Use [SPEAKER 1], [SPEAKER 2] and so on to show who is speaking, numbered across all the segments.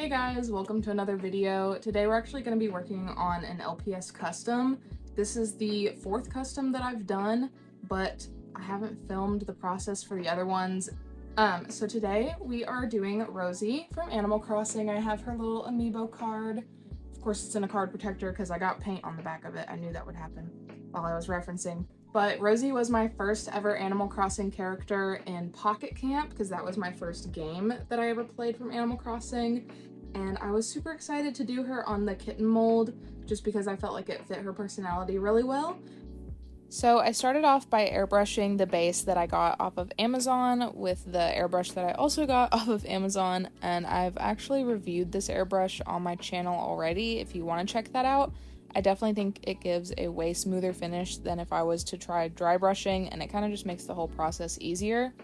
[SPEAKER 1] Hey guys, welcome to another video. Today we're actually going to be working on an LPS custom. This is the fourth custom that I've done, but I haven't filmed the process for the other ones. So today we are doing Rosie from Animal Crossing. I have her little amiibo card. Of course it's in a card protector because I got paint on the back of it. I knew that would happen while I was referencing. But Rosie was my first ever Animal Crossing character in Pocket Camp because that was my first game that I ever played from Animal Crossing. And I was super excited to do her on the kitten mold just because I felt like it fit her personality really well. So I started off by airbrushing the base that I got off of Amazon with the airbrush that I also got off of Amazon, and I've actually reviewed this airbrush on my channel already if you want to check that out. I definitely think it gives a way smoother finish than if I was to try dry brushing, and it kind of just makes the whole process easier.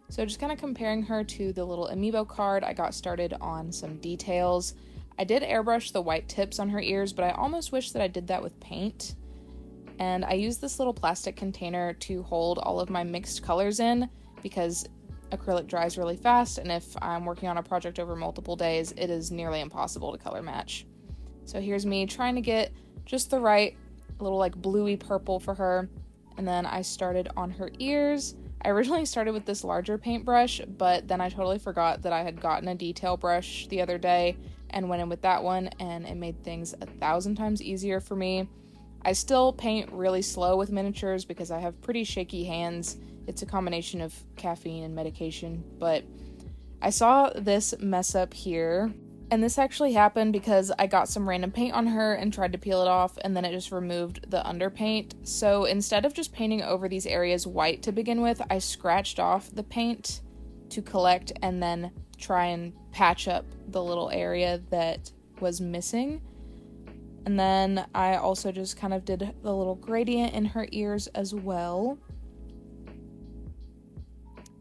[SPEAKER 1] So just kind of comparing her to the little amiibo card, I got started on some details. I did airbrush the white tips on her ears, but I almost wish that I did that with paint. And I used this little plastic container to hold all of my mixed colors in because acrylic dries really fast, and if I'm working on a project over multiple days, it is nearly impossible to color match. So here's me trying to get just the right little like bluey purple for her, and then I started on her ears. I originally started with this larger paintbrush, but then I totally forgot that I had gotten a detail brush the other day and went in with that one, and it made things 1,000 times easier for me. I still paint really slow with miniatures because I have pretty shaky hands. It's a combination of caffeine and medication, but I saw this mess up here. And this actually happened because I got some random paint on her and tried to peel it off, and then it just removed the underpaint. So instead of just painting over these areas white to begin with, I scratched off the paint to collect and then try and patch up the little area that was missing. And then I also just kind of did the little gradient in her ears as well.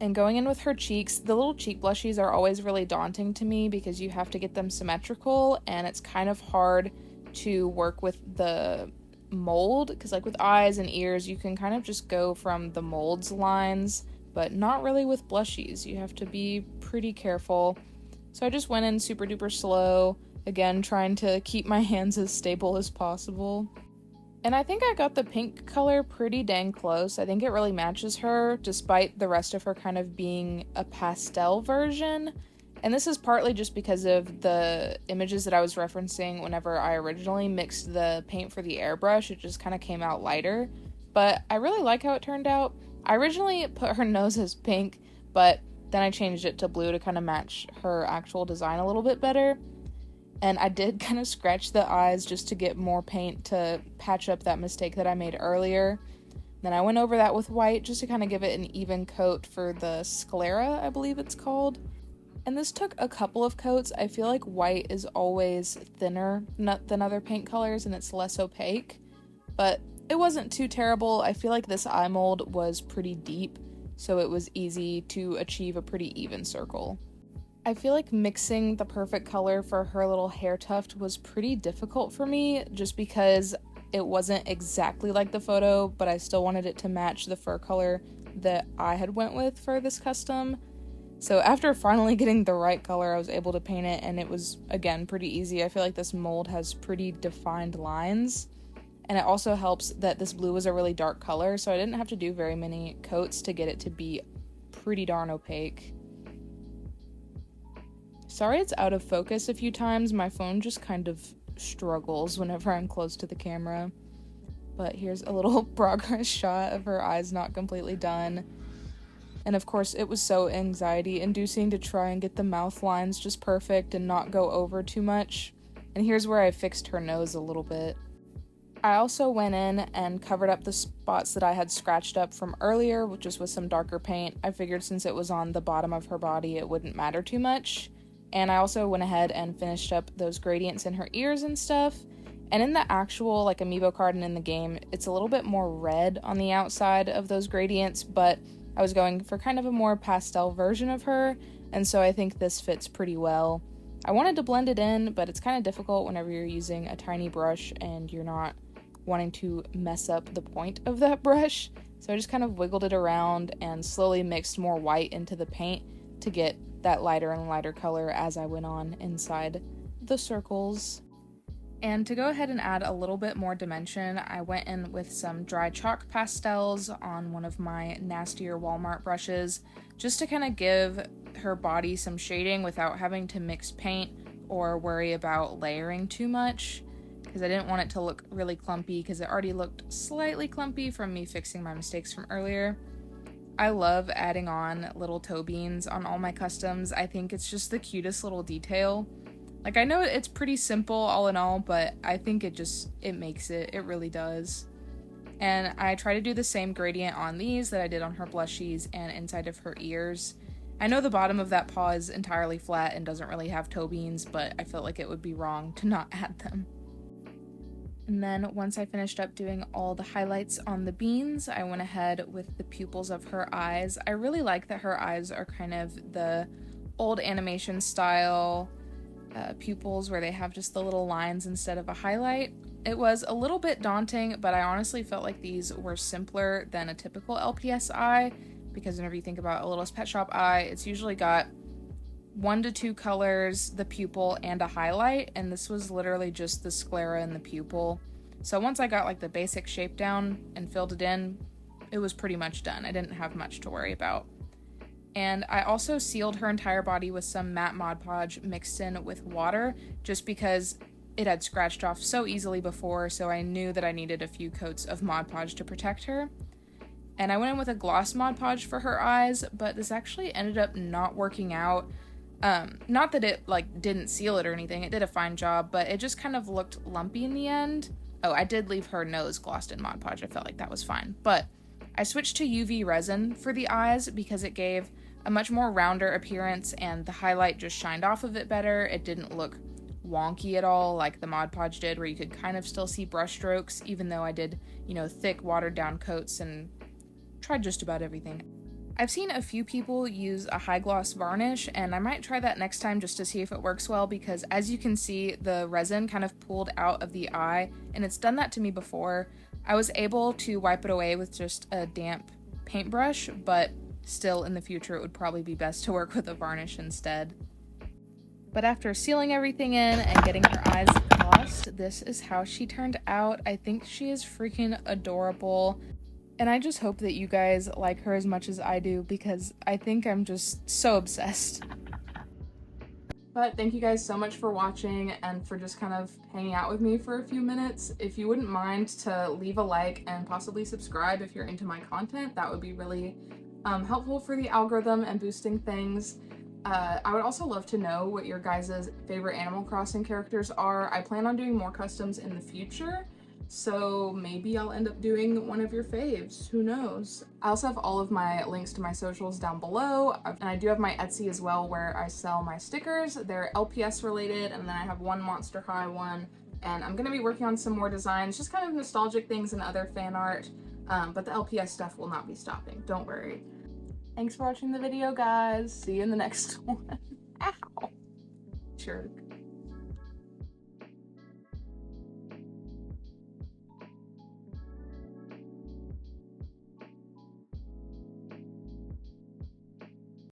[SPEAKER 1] And going in with her cheeks, the little cheek blushies are always really daunting to me because you have to get them symmetrical, and it's kind of hard to work with the mold because like with eyes and ears, you can kind of just go from the mold's lines, but not really with blushies. You have to be pretty careful. So I just went in super duper slow, again trying to keep my hands as stable as possible. And I think I got the pink color pretty dang close. I think it really matches her, despite the rest of her kind of being a pastel version. And this is partly just because of the images that I was referencing whenever I originally mixed the paint for the airbrush. It just kind of came out lighter. But I really like how it turned out. I originally put her nose as pink, but then I changed it to blue to kind of match her actual design a little bit better. And I did kind of scratch the eyes just to get more paint to patch up that mistake that I made earlier. Then I went over that with white just to kind of give it an even coat for the sclera, I believe it's called. And this took a couple of coats. I feel like white is always thinner than other paint colors and it's less opaque. But it wasn't too terrible. I feel like this eye mold was pretty deep, so it was easy to achieve a pretty even circle. I feel like mixing the perfect color for her little hair tuft was pretty difficult for me just because it wasn't exactly like the photo, but I still wanted it to match the fur color that I had went with for this custom. So after finally getting the right color, I was able to paint it, and it was, again, pretty easy. I feel like this mold has pretty defined lines, and it also helps that this blue was a really dark color, so I didn't have to do very many coats to get it to be pretty darn opaque. Sorry it's out of focus a few times, my phone just kind of struggles whenever I'm close to the camera. But here's a little progress shot of her eyes not completely done. And of course it was so anxiety inducing to try and get the mouth lines just perfect and not go over too much. And here's where I fixed her nose a little bit. I also went in and covered up the spots that I had scratched up from earlier, just with some darker paint. I figured since it was on the bottom of her body it wouldn't matter too much. And I also went ahead and finished up those gradients in her ears and stuff. And in the actual like amiibo card and in the game, it's a little bit more red on the outside of those gradients, but I was going for kind of a more pastel version of her, and so I think this fits pretty well. I wanted to blend it in, but it's kind of difficult whenever you're using a tiny brush and you're not wanting to mess up the point of that brush. So I just kind of wiggled it around and slowly mixed more white into the paint to get that lighter and lighter color as I went on inside the circles. And to go ahead and add a little bit more dimension, I went in with some dry chalk pastels on one of my nastier Walmart brushes, just to kind of give her body some shading without having to mix paint or worry about layering too much, because I didn't want it to look really clumpy, because it already looked slightly clumpy from me fixing my mistakes from earlier. I love adding on little toe beans on all my customs. I think it's just the cutest little detail. Like, I know it's pretty simple all in all, but I think it makes it. It really does. And I try to do the same gradient on these that I did on her blushies and inside of her ears. I know the bottom of that paw is entirely flat and doesn't really have toe beans, but I felt like it would be wrong to not add them. And then once I finished up doing all the highlights on the beans, I went ahead with the pupils of her eyes. I really like that her eyes are kind of the old animation style pupils where they have just the little lines instead of a highlight. It was a little bit daunting, but I honestly felt like these were simpler than a typical LPS eye, because whenever you think about a Littlest Pet Shop eye, it's usually got 1 to 2 colors, the pupil, and a highlight, and this was literally just the sclera and the pupil. So once I got like the basic shape down and filled it in, it was pretty much done. I didn't have much to worry about. And I also sealed her entire body with some matte Mod Podge mixed in with water, just because it had scratched off so easily before, so I knew that I needed a few coats of Mod Podge to protect her. And I went in with a gloss Mod Podge for her eyes, but this actually ended up not working out. Not that it like didn't seal it or anything, it did a fine job, but it just kind of looked lumpy in the end. Oh, I did leave her nose glossed in Mod Podge, I felt like that was fine. But I switched to UV resin for the eyes because it gave a much more rounder appearance and the highlight just shined off of it better. It didn't look wonky at all like the Mod Podge did, where you could kind of still see brush strokes, even though I did, thick watered down coats and tried just about everything. I've seen a few people use a high gloss varnish, and I might try that next time just to see if it works well, because as you can see, the resin kind of pulled out of the eye, and it's done that to me before. I was able to wipe it away with just a damp paintbrush, but still in the future it would probably be best to work with a varnish instead. But after sealing everything in and getting her eyes glossed, this is how she turned out. I think she is freaking adorable. And I just hope that you guys like her as much as I do, because I think I'm just so obsessed. But thank you guys so much for watching and for just kind of hanging out with me for a few minutes. If you wouldn't mind to leave a like and possibly subscribe if you're into my content, that would be really helpful for the algorithm and boosting things. I would also love to know what your guys' favorite Animal Crossing characters are. I plan on doing more customs in the future, so maybe I'll end up doing one of your faves, who knows. I also have all of my links to my socials down below, and I do have my Etsy as well where I sell my stickers. They're LPS related, and then I have one Monster High one, and I'm gonna be working on some more designs, just kind of nostalgic things and other fan art, but the LPS stuff will not be stopping, don't worry. Thanks for watching the video, guys. See you in the next one. Ow. Jerk.